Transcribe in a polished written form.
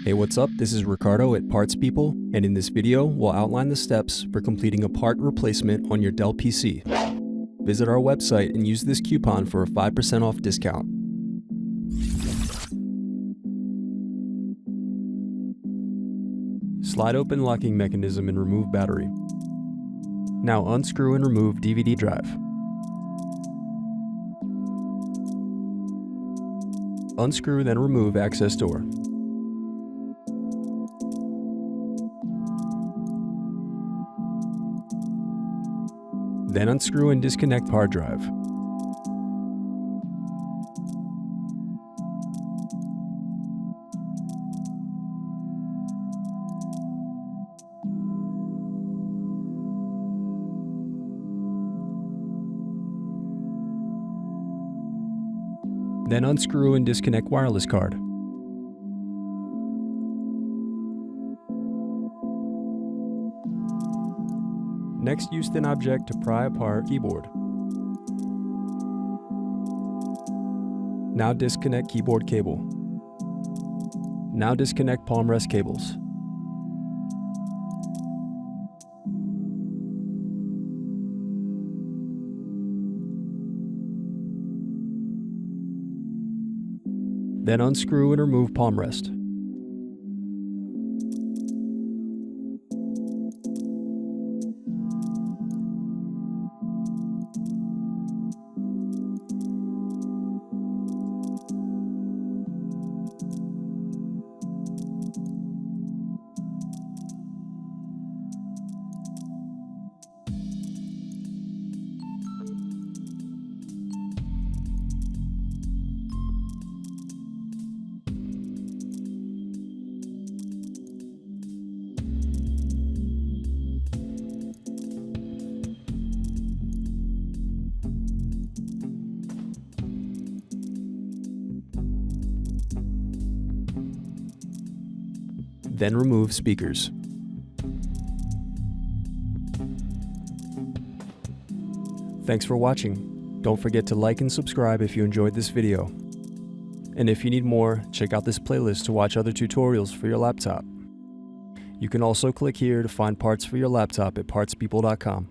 Hey, what's up? This is Ricardo at Parts People, and in this video, we'll outline the steps for completing a part replacement on your Dell PC. Visit our website and use this coupon for a 5% off discount. Slide open locking mechanism and remove battery. Now unscrew and remove DVD drive. Unscrew, then remove access door. Then unscrew and disconnect hard drive. Then unscrew and disconnect wireless card. Next, use thin object to pry apart keyboard. Now disconnect keyboard cable. Now disconnect palm rest cables. Then unscrew and remove palm rest. Then remove speakers. Thanks for watching. Don't forget to like and subscribe if you enjoyed this video. And if you need more, check out this playlist to watch other tutorials for your laptop. You can also click here to find parts for your laptop at partspeople.com.